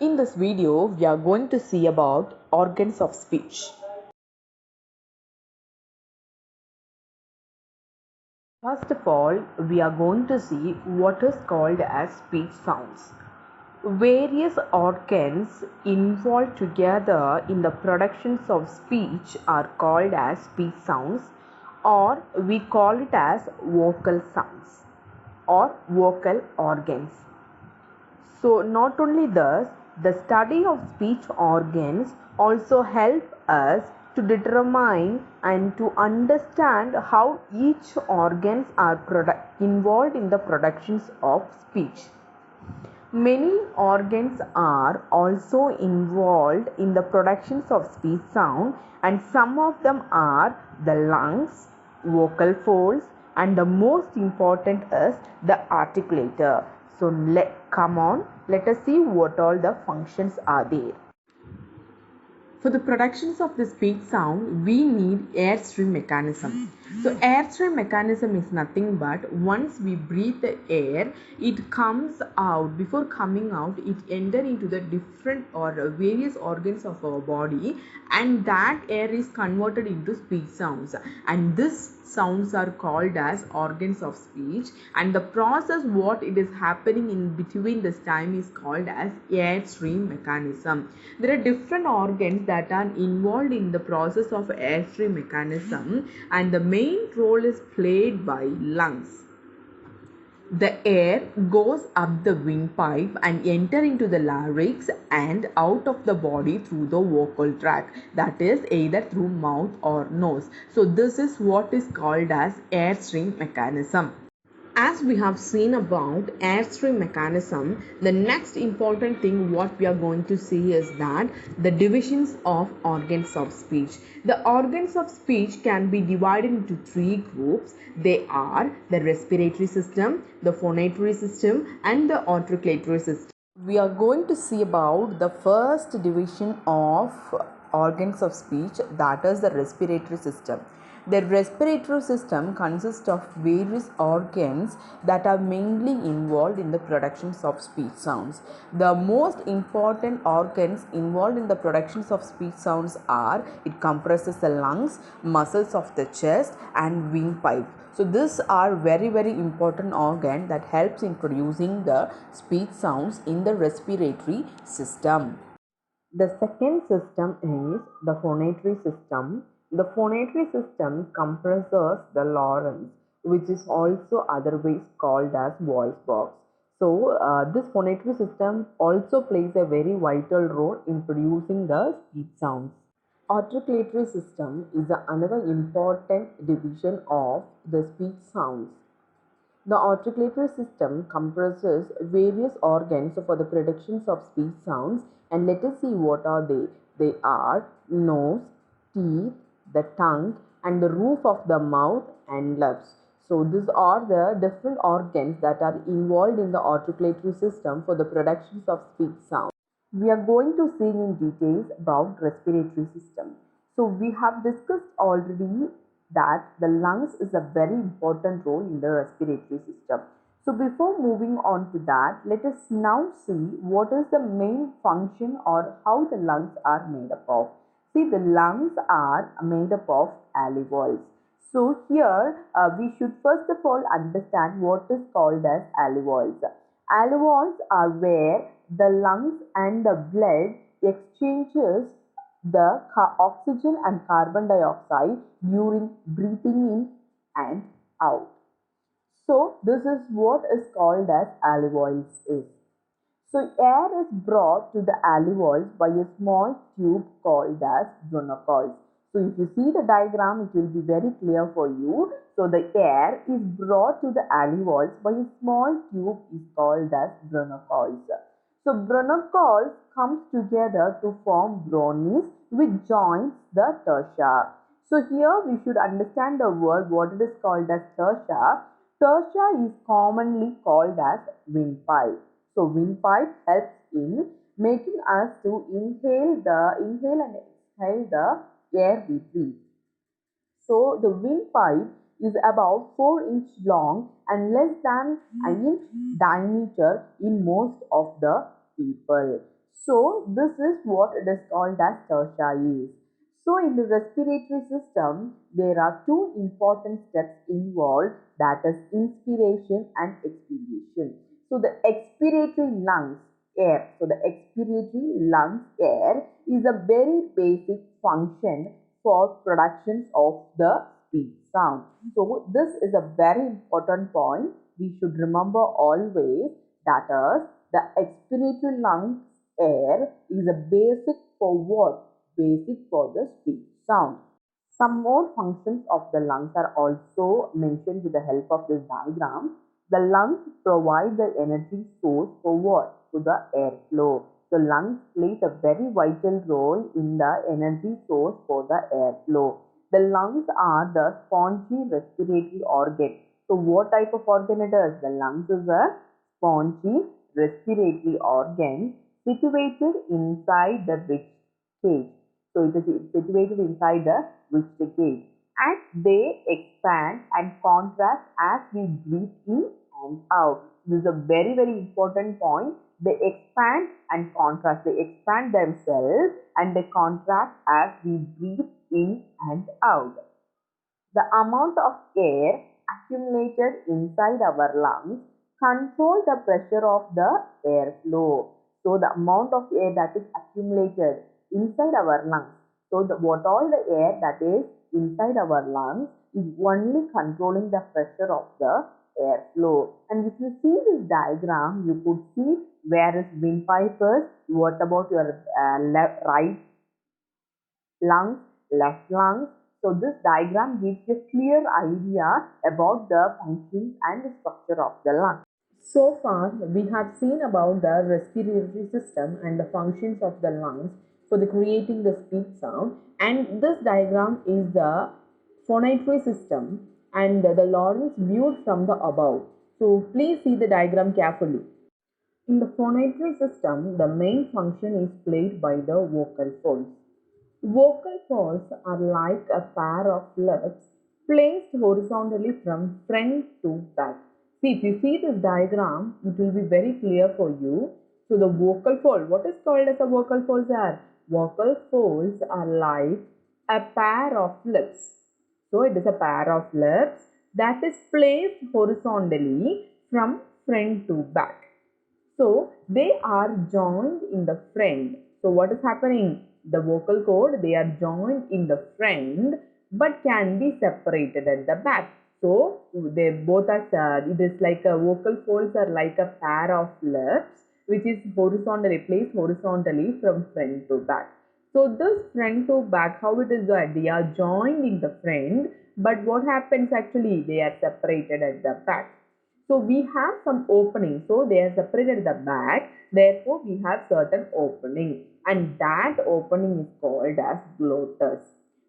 In this video, we are going to see about organs of speech. First of all, we are going to see what is called as speech sounds. Various organs involved together in the productions of speech are called as speech sounds, or we call it as vocal sounds or vocal organs. So not only this, the study of speech organs also help us to determine and to understand how each organs are involved in the productions of speech. Many organs are also involved in the productions of speech sound, and some of them are the lungs, vocal folds, and the most important is the articulator. So let us see what all the functions are there. For the productions of the speech sound, we need airstream mechanism. So airstream mechanism is nothing but once we breathe the air, it comes out. Before coming out, it enter into the different or various organs of our body, and that air is converted into speech sounds. And this sounds are called as organs of speech, and the process what it is happening in between this time is called as airstream mechanism. There are different organs that are involved in the process of airstream mechanism, and the main role is played by lungs. The air goes up the windpipe and enter into the larynx and out of the body through the vocal tract, that is either through mouth or nose. So this is what is called as airstream mechanism. As we have seen about airstream mechanism, the next important thing what we are going to see is that the divisions of organs of speech. The organs of speech can be divided into three groups. They are the respiratory system, the phonatory system, and the articulatory system. We are going to see about the first division of organs of speech, that is the respiratory system. The respiratory system consists of various organs that are mainly involved in the productions of speech sounds. The most important organs involved in the productions of speech sounds are, it comprises the lungs, muscles of the chest, and windpipe. So these are very important organ that helps in producing the speech sounds in the respiratory system. The second system is the phonatory system. The phonatory system comprises the larynx, which is also otherwise called as voice box. So this phonatory system also plays a very vital role in producing the speech sounds. Articulatory system is another important division of the speech sounds. The articulatory system comprises various organs for the productions of speech sounds, and let us see what are they. They are nose, teeth, the tongue, and the roof of the mouth and lips. So these are the different organs that are involved in the articulatory system for the productions of speech sounds. We are going to see in details about respiratory system. So we have discussed already that the lungs is a very important role in the respiratory system. So before moving on to that, let us now see what is the main function or how the lungs are made up of. See, the lungs are made up of alveoles. So here we should first of all understand what is called as alveoles. Alveoles are where the lungs and the blood exchanges the oxygen and carbon dioxide during breathing in and out. So this is what is called as alveoles is. So air is brought to the alveoles by a small tube called as bronchioles. So if you see the diagram, it will be very clear for you. So the air is brought to the alveoles by a small tube is called as bronchioles. So bronchioles comes together to form bronchs which joins the tertia. So here we should understand the word what it is called as tertia. Tertia is commonly called as windpipe. So windpipe helps in making us to inhale and exhale the air we breathe. So the windpipe is about 4 inch long and less than an inch diameter in most of the people. So this is what it is called as tertiaries. So in the respiratory system, there are two important steps involved, that is inspiration and expiration. So the expiratory lungs air. So the expiratory lungs air is a very basic function for productions of the speech sound. So this is a very important point we should remember always, that is the expiratory lungs air is a basic for what? Basic for the speech sound. Some more functions of the lungs are also mentioned with the help of this diagram. The lungs provide the energy source for what? To the airflow. The lungs plays a very vital role in the energy source for the airflow. The lungs are the spongy respiratory organ. So what type of organ it is? The lungs is a spongy respiratory organ situated inside the rich cage. So it is situated inside the rich cage, and they expand and contract as we breathe in and out. This is a very important point. They expand and contract. They expand themselves and they contract as we breathe in and out. The amount of air accumulated inside our lungs control the pressure of the airflow. So the amount of air that is accumulated inside our lungs. So what all the air that is inside our lungs is only controlling the pressure of the airflow. And if you see this diagram, you could see where is windpipe is, what about your right lungs, left lungs. So this diagram gives you a clear idea about the functions and the structure of the lung. So far, we have seen about the respiratory system and the functions of the lungs for the creating the speech sound. And this diagram is the phonatory system and the larynx viewed from the above. So please see the diagram carefully. In the phonatory system, the main function is played by the vocal folds. Vocal folds are like a pair of lips placed horizontally from front to back. See, if you see this diagram, it will be very clear for you. So the vocal fold, what is called as a vocal folds are? Vocal folds are like a pair of lips. So it is a pair of lips that is placed horizontally from front to back. So they are joined in the front. So what is happening? The vocal cord, they are joined in the front but can be separated at the back. So they both are, it is like a vocal folds are like a pair of lips which is horizontally placed horizontally from front to back. So this front to back, how it is that they are joined in the front, but what happens actually? They are separated at the back. So we have some opening. So they are separated at the back. Therefore, we have certain opening, and that opening is called as glottis.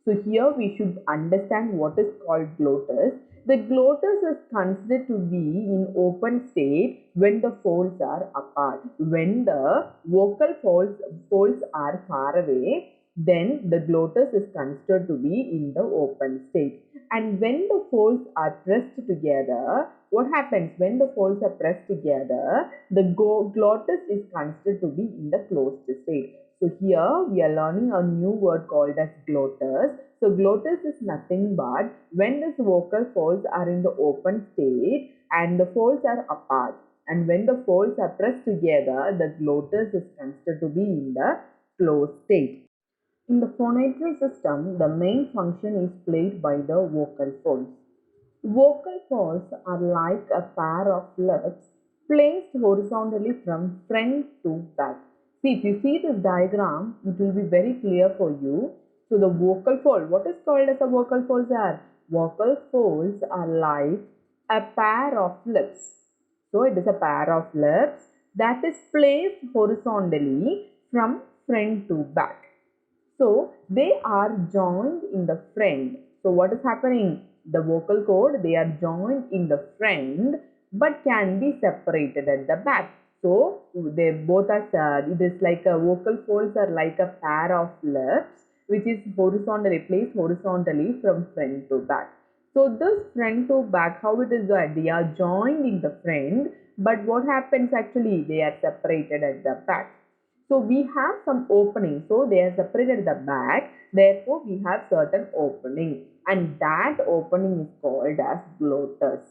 So here we should understand what is called glottis. The glottis is considered to be in open state when the folds are apart. When the vocal folds are far away, then the glottis is considered to be in the open state. And when the folds are pressed together, what happens when the folds are pressed together? The glottis is considered to be in the closed state. So here we are learning a new word called as glottis. So glottis is nothing but when these vocal folds are in the open state and the folds are apart. And when the folds are pressed together, the glottis is considered to be in the closed state. In the phonatory system, the main function is played by the vocal folds. Vocal folds are like a pair of lips placed horizontally from front to back. See, if you see this diagram, it will be very clear for you. So the vocal fold, what is called as a vocal folds are? Vocal folds are like a pair of lips. So it is a pair of lips that is placed horizontally from front to back. So they are joined in the front. So what is happening? The vocal cord, they are joined in the front but can be separated at the back. So they both are, it is like a vocal folds are like a pair of lips which is horizontally placed horizontally from front to back. So this front to back, how it is that they are joined in the front, but what happens actually? They are separated at the back. So we have some opening. So they are separated at the back. Therefore, we have certain opening, and that opening is called as glottis.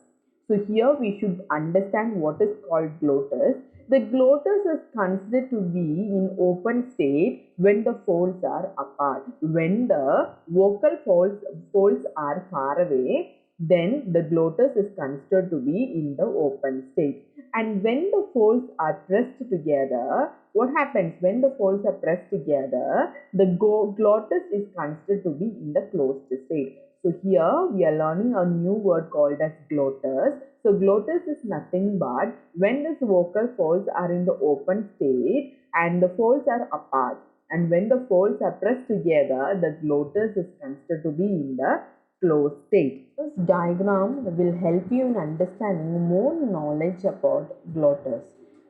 So here we should understand what is called glottis. The glottis is considered to be in open state when the folds are apart. When the vocal folds are far away, then the glottis is considered to be in the open state. And when the folds are pressed together, what happens when the folds are pressed together? The glottis is considered to be in the closed state. So here we are learning a new word called as glottis. So glottis is nothing but when these vocal folds are in the open state and the folds are apart. And when the folds are pressed together, the glottis is considered to be in the closed state. This diagram will help you in understanding more knowledge about glottis.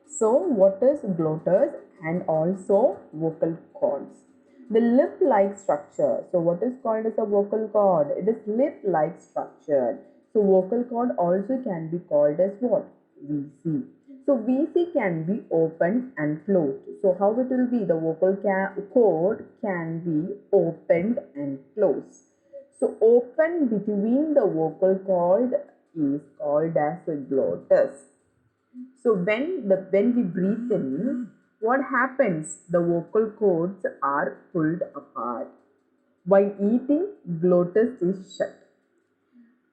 So, what is glottis and also vocal cords? The lip-like structure. So, what is called as a vocal cord? It is lip-like structure. So, vocal cord also can be called as what? VC. So, VC can be opened and closed. So, how it will be? The vocal cord can be opened and closed. So open between the vocal cord is called as a glottis. So when we breathe in, what happens? The vocal cords are pulled apart. While eating, glottis is shut.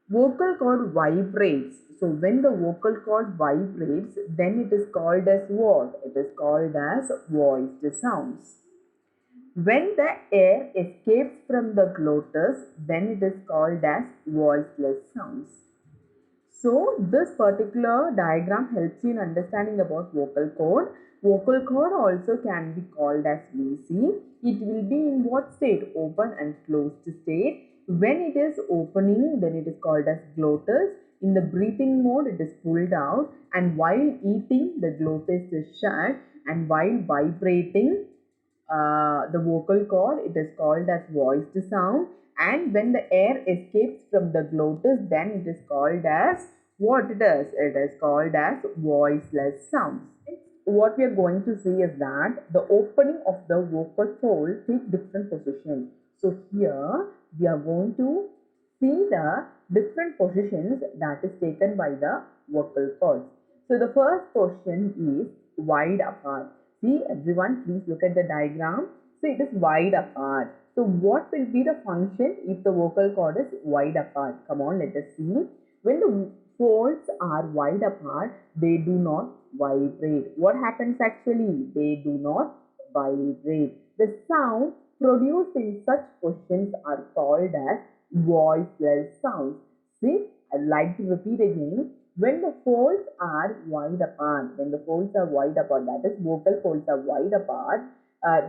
Vocal cord vibrates. So when the vocal cord vibrates, then it is called as what? It is called as voiced sounds. When the air escapes from the glottis, then it is called as voiceless sounds. So this particular diagram helps you in understanding about vocal cord. Vocal cord also can be called as VC. It will be in what state? Open and closed state. When it is opening, then it is called as glottis. In the breathing mode, it is pulled out, and while eating, the glottis is shut, and while vibrating, the vocal cord, it is called as voiced sound, and when the air escapes from the glottis, then it is called as what it is called as voiceless sounds. What we are going to see is that the opening of the vocal fold take different positions. So here we are going to see the different positions that is taken by the vocal cords. So the first position is wide apart. See everyone, please look at the diagram. So it is wide apart. So what will be the function if the vocal cord is wide apart? Come on, let us see. When the folds are wide apart, they do not vibrate. What happens actually? They do not vibrate. The sound produced in such positions are called as voiceless sounds. See, I'd like to repeat again. When the folds are wide apart, that is vocal folds are wide apart,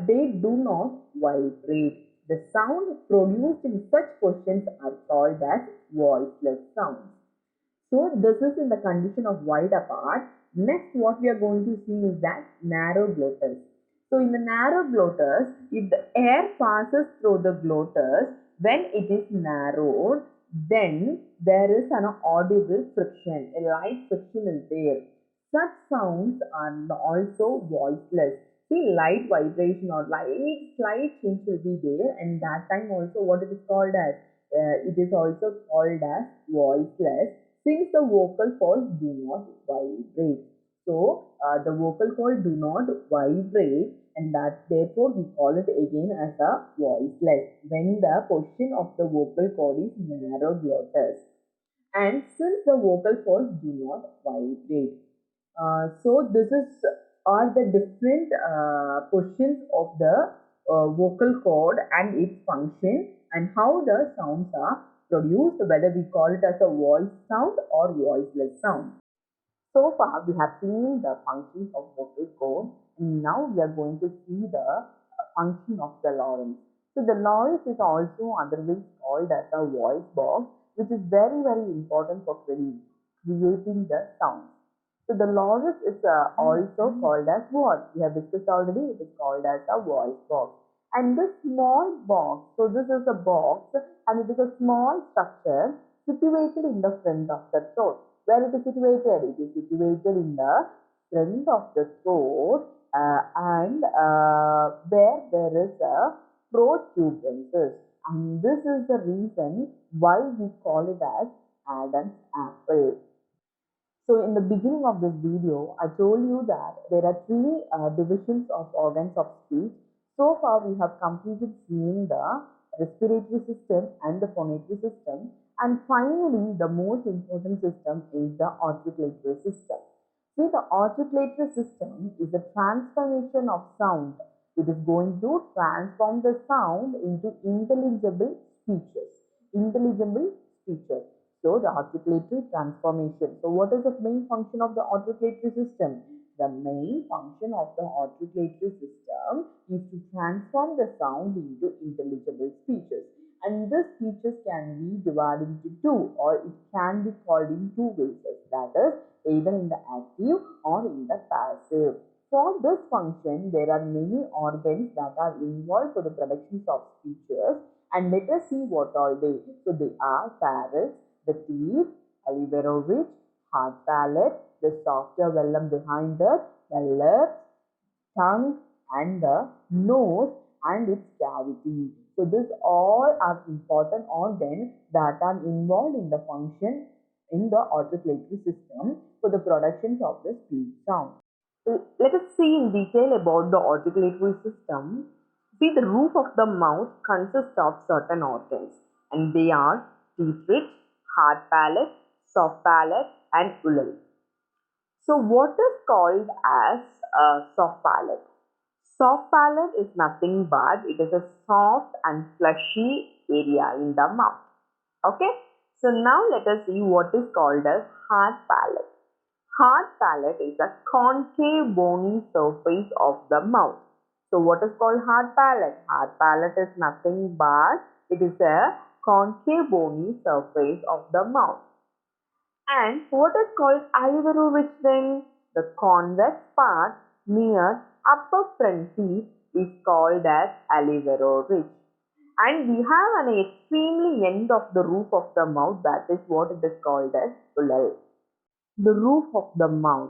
they do not vibrate. The sound produced in such positions are called as voiceless sounds. So this is in the condition of wide apart. Next, what we are going to see is that narrow glottis. So in the narrow glottis, if the air passes through the glottis, when it is narrowed, then there is an audible friction. A light friction is there. Such sounds are also voiceless. See, light vibration or slight change will be there, and that time also what it is called as? It is also called as voiceless, since the vocal folds do not vibrate. So the vocal cord do not vibrate, and that therefore we call it again as a voiceless when the position of the vocal cord is narrow glottis, and since the vocal folds do not vibrate. So this is are the different positions of the vocal cord and its function, and how the sounds are produced, whether we call it as a voice sound or voiceless sound. So far we have seen the functions of vocal cord, and now we are going to see the function of the larynx. So the larynx is also otherwise called as a voice box, which is very important for creating the sound. So the larynx is also called as what? We have discussed already. It is called as a voice box. And this small box, so this is a box and it is a small structure situated in the front of the throat. Where it is situated? It is situated in the front of the throat, and where there is a protuberances. And this is the reason why we call it as Adam's apple. So in the beginning of this video, I told you that there are three divisions of organs of speech. So far, we have completed seeing the respiratory system and the phonatory system. And finally, the most important system is the articulatory system. See, the articulatory system is a transformation of sound. It is going to transform the sound into intelligible speeches. Intelligible speeches. So the articulatory transformation. So what is the main function of the articulatory system? The main function of the articulatory system is to transform the sound into intelligible speeches. And these speeches can be divided into two, or it can be called in two ways. That is either in the active or in the passive. For this function, there are many organs that are involved for the productions of speeches, and let us see what all they. So they are pharynx, the teeth, alveolar ridge, hard palate, the softer velum behind it, the lips, tongue, and the nose and its cavity. So these all are important organs that are involved in the function in the articulatory system for the productions of the speech sound. Let us see in detail about the articulatory system. See, the roof of the mouth consists of certain organs, and they are teeth ridge, hard palate, soft palate, and ulnar. So what is called as a soft palate? Soft palate is nothing but it is a soft and fleshy area in the mouth. Okay. So now let us see what is called as hard palate. Hard palate is a concave bony surface of the mouth. So what is called hard palate? Hard palate is nothing but it is a concave bony surface of the mouth. And what is called alveolar ridge then? The convex part near upper front teeth is called as alveolar ridge. And we have an extremely end of the roof of the mouth, that is what it is called as ulnar. The roof of the mouth.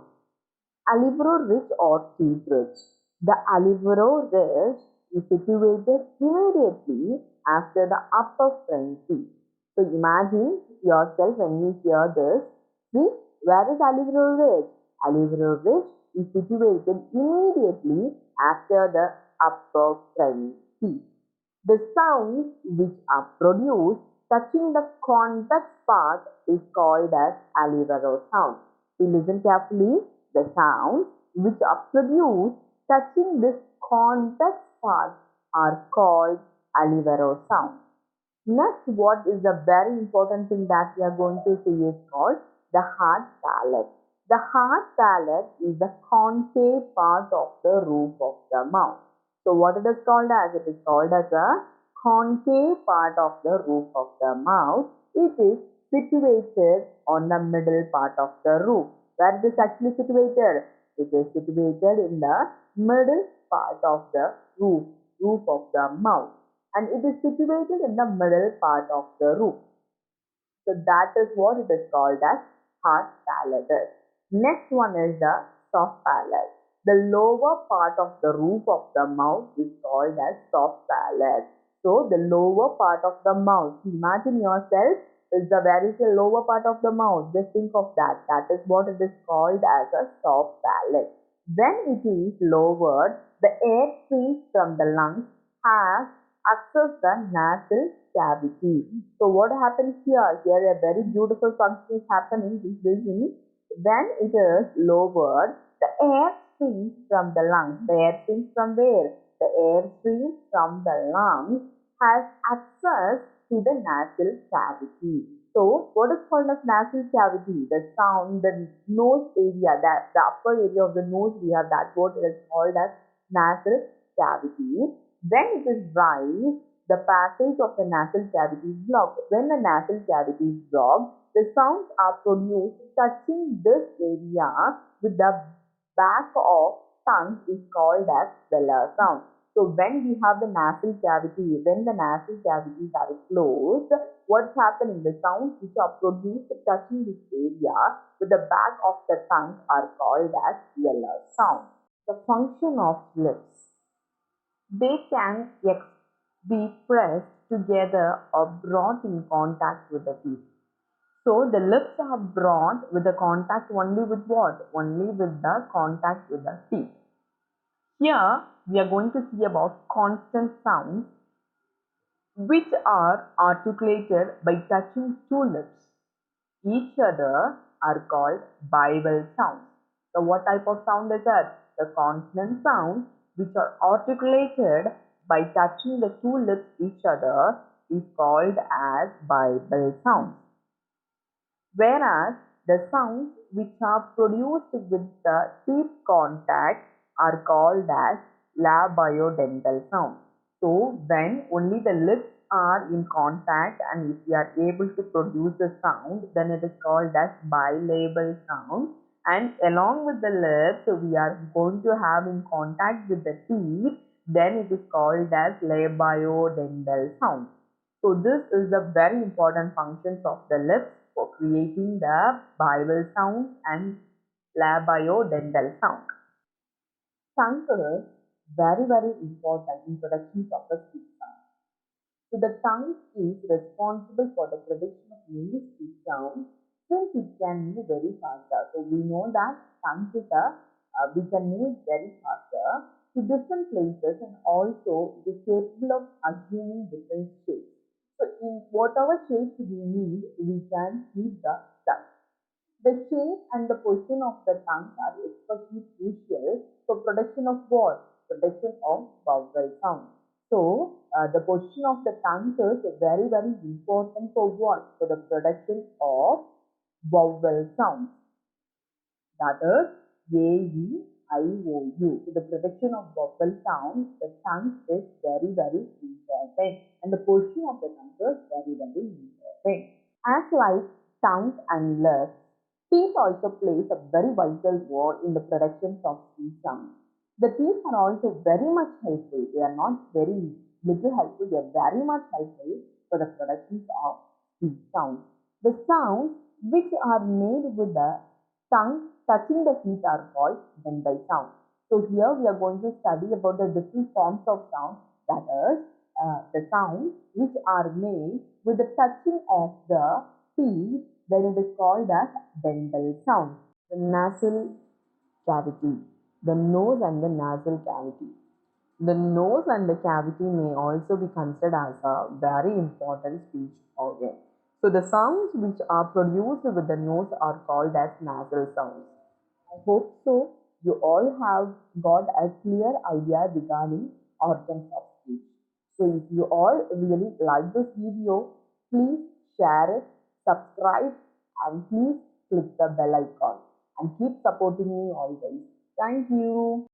Alveolar ridge or teeth ridge. The alveolar ridge is situated immediately after the upper front teeth. So imagine yourself when you hear this. See, where is alveolar ridge? Alveolar ridge is situated immediately after the upper front teeth. The sounds which are produced touching the convex part is called as alveolar sound. So listen carefully. The sounds which are produced touching this convex part are called alveolar sound. Next, what is the very important thing that we are going to see is called the hard palate. The hard palate is the concave part of the roof of the mouth. So what it is called as? It is called as a concave part of the roof of the mouth. It is situated on the middle part of the roof. Where it is actually situated? It is situated in the middle part of the roof of the mouth. And it is situated in the middle part of the roof. So that is what it is called as hard palate. Next one is the soft palate. The lower part of the roof of the mouth is called as soft palate. So the lower part of the mouth, imagine yourself is the where is the lower part of the mouth? Just think of that. That is what it is called as a soft palate. When it is lowered, the air streams from the lungs has access the nasal cavity. So what happens here? Here a very beautiful function is happening. Listen. When it is lowered, the air streams from the lungs. The air streams from where? The air streams from the lungs has access to the nasal cavity. So what is called as nasal cavity? The sound, the nose area, the upper area of the nose we have, that what is called as nasal cavity. When it is dry, the passage of the nasal cavity is blocked. When the nasal cavity is blocked, the sounds are produced touching this area with the back of tongue is called as velar sound. So when we have the nasal cavity, when the nasal cavities are closed, what's happening? The sounds which are produced touching this area with the back of the tongue are called as velar sound. The function of lips. They can be pressed together or brought in contact with the teeth. So the lips are brought with the contact only with what? Only with the contact with the teeth. Here we are going to see about consonant sounds which are articulated by touching two lips each other are called bival sounds. So what type of sound is that? The consonant sounds which are articulated by touching the two lips each other is called as bival sounds. Whereas the sounds which are produced with the teeth contact are called as labiodental sounds. So when only the lips are in contact and if we are able to produce the sound, then it is called as bilabial sound. And along with the lips, we are going to have in contact with the teeth, then it is called as labiodental sound. So this is the very important functions of the lips for creating the bival sound and labiodental sound. Tongue is very important in production of the speech sound. So the tongue is responsible for the production of many speech sounds since it can move very faster. So we know that tongue is we can move very faster to different places and also it is capable of assuming different shapes. So in whatever shape we need, we can keep the tongue. The shape and the position of the tongue are especially crucial for production of what? Production of vowel sound. So, the position of the tongue is very important for what? For the production of vowel sounds. That is A-E-I-O-U. So, the production of vowel sounds, the tongue is very important. And the position of the tongue is very important. As like tongue and lips, teeth also plays a very vital role in the production of speech sounds. The teeth are also very much helpful. They are not very little helpful. They are very much helpful for the production of speech sounds. The sounds which are made with the tongue touching the teeth are called dental sounds. So here we are going to study about the different forms of sound, that is the sounds which are made with the touching of the teeth, then it is called as dental sound. The nasal cavity, the nose and the nasal cavity. The nose and the cavity may also be considered as a very important speech organ. So the sounds which are produced with the nose are called as nasal sounds. I hope so. You all have got a clear idea regarding organs of speech. So if you all really like this video, please share it, subscribe, and please click the bell icon and keep supporting me always. Thank you.